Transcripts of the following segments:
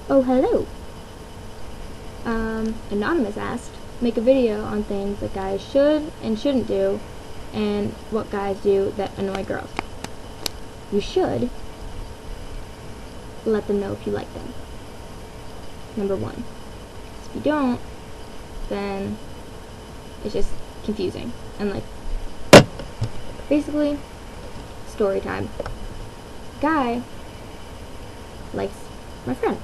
Oh, hello. Anonymous asked, make a video on things that guys should and shouldn't do, and what guys do that annoy girls. You should let them know if you like them. Number one. If you don't, then it's just confusing. And like, basically, story time. Guy likes my friend.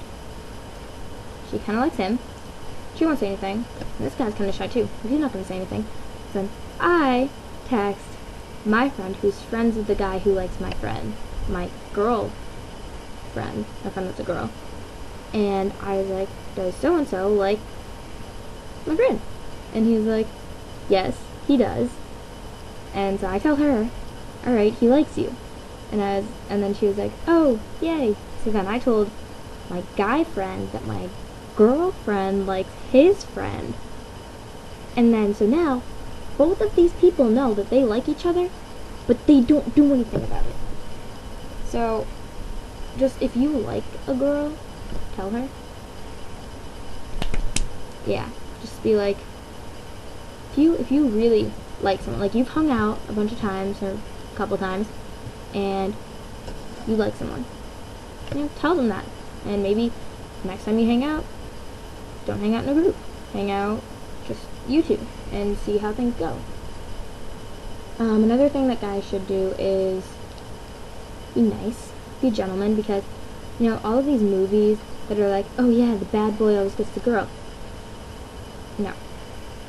She kind of likes him. She won't say anything. And this guy's kind of shy too. He's not going to say anything. So then I text my friend, who's friends with the guy who likes my friend, my girl friend, my friend that's a girl. And I was like, does so-and-so like my friend? And he was like, yes, he does. And so I tell her, alright, he likes you. And then she was like, oh, yay. So then I told my guy friend that my girlfriend likes his friend. And then, so now, both of these people know that they like each other, but they don't do anything about it. So, just if you like a girl, tell her. Yeah, just be like, if you really like someone, like you've hung out a bunch of times, or a couple times, and you like someone, you know, tell them that. And maybe next time you hang out, don't hang out in a group. Hang out just you two and see how things go. Another thing that guys should do is be nice, be a gentleman, because, you know, all of these movies that are like, oh yeah, the bad boy always gets the girl. No.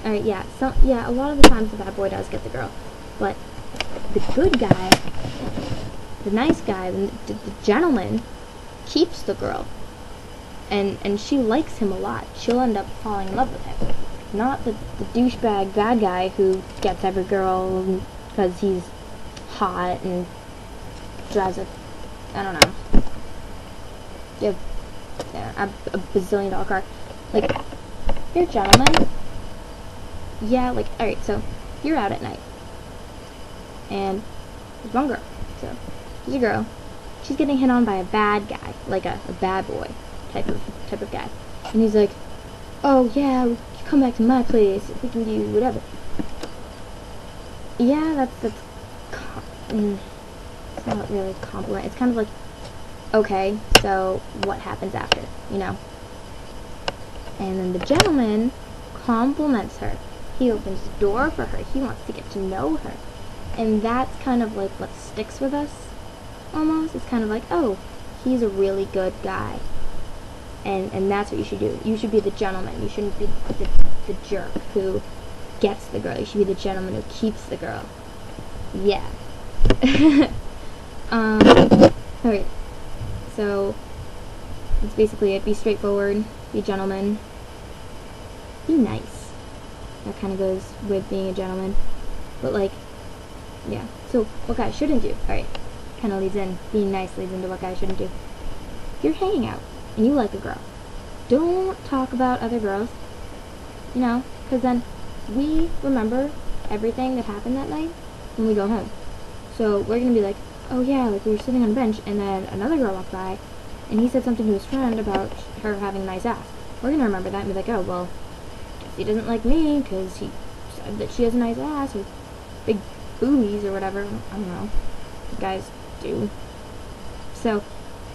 Alright, yeah, a lot of the times the bad boy does get the girl. But the good guy, the nice guy, the gentleman, keeps the girl. And she likes him a lot. She'll end up falling in love with him. Not the douchebag bad guy who gets every girl because he's hot and drives a, I don't know, a bazillion-dollar car. Like, you're a gentleman. Yeah, like, alright, so you're out at night. And there's one girl. So, there's a girl. She's getting hit on by a bad guy, like a bad boy type of guy. And he's like, oh yeah, you come back to my place, we can do whatever. Yeah, it's not really a compliment. It's kind of like, okay, so what happens after, you know? And then the gentleman compliments her. He opens the door for her. He wants to get to know her. And that's kind of like what sticks with us, almost. It's kind of like, oh, he's a really good guy. And that's what you should do. You should be the gentleman. You shouldn't be the jerk who gets the girl. You should be the gentleman who keeps the girl. Yeah. Alright. So, that's basically it. Be straightforward. Be a gentleman. Be nice. That kind of goes with being a gentleman. But, like, yeah. So, what guys shouldn't do? Alright. Kind of leads in. Being nice leads into what guys shouldn't do. If you're hanging out and you like a girl, don't talk about other girls, you know, because then we remember everything that happened that night when we go home. So we're going to be like, oh yeah, like we were sitting on a bench and then another girl walked by and he said something to his friend about her having a nice ass. We're going to remember that and be like, oh, well, guess he doesn't like me because he said that she has a nice ass or big boobies or whatever. I don't know. Guys do. So,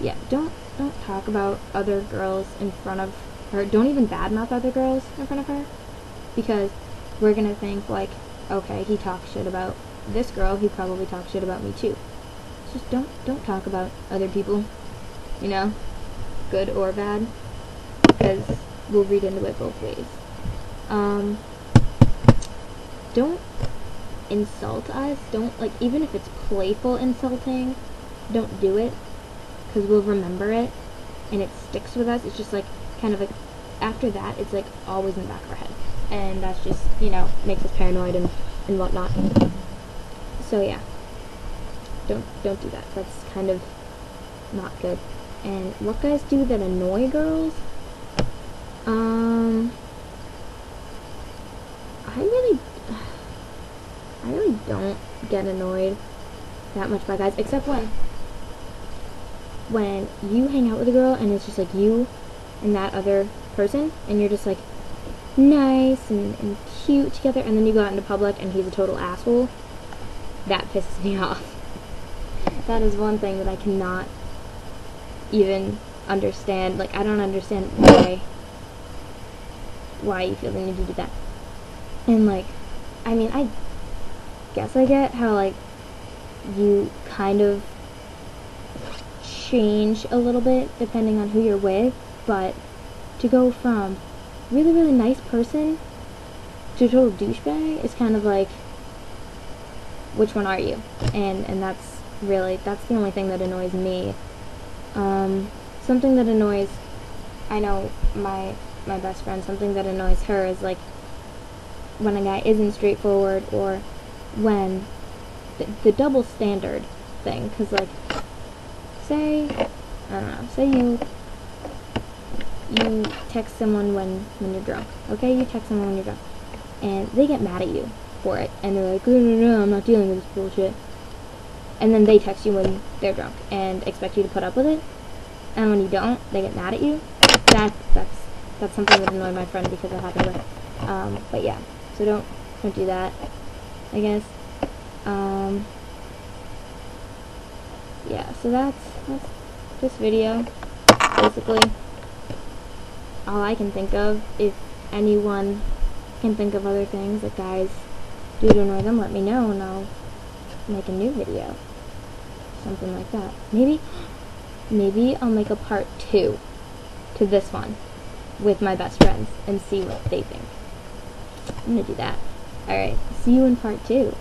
yeah, don't talk about other girls in front of her. Don't even badmouth other girls in front of her, because we're gonna think like, okay, he talks shit about this girl, he probably talks shit about me too. Just don't talk about other people, you know, good or bad, because we'll read into it both ways. Don't insult us. Don't, like, even if it's playful insulting, don't do it, because we'll remember it, and it sticks with us. It's just, like, kind of like, after that, it's, like, always in the back of our head, and that's just, you know, makes us paranoid and whatnot. So, yeah, don't do that. That's kind of not good. And what guys do that annoy girls? I really don't get annoyed that much by guys, except when you hang out with a girl and it's just like you and that other person, and you're just like nice and cute together, and then you go out into public and he's a total asshole, that pisses me off. That is one thing that I cannot even understand. Like, I don't understand why you feel the need to do that. And, like, I mean, I guess I get how, like, you kind of change a little bit depending on who you're with, but to go from really, really nice person to a total douchebag is kind of like, which one are you? And that's the only thing that annoys me. Something that annoys, I know my best friend, something that annoys her is, like, when a guy isn't straightforward, or when the double standard thing, because, like, say, I don't know, say you text someone when you're drunk, okay? You text someone when you're drunk, and they get mad at you for it, and they're like, no, I'm not dealing with this bullshit. And then they text you when they're drunk and expect you to put up with it, and when you don't, they get mad at you. That's something that annoyed my friend because it happened to her. But yeah, so don't do that, I guess. Yeah, so that's this video, basically. All I can think of. If anyone can think of other things that guys do to annoy them, let me know, and I'll make a new video. Something like that. Maybe I'll make a part 2 to this one with my best friends and see what they think. I'm gonna do that. Alright, see you in part 2.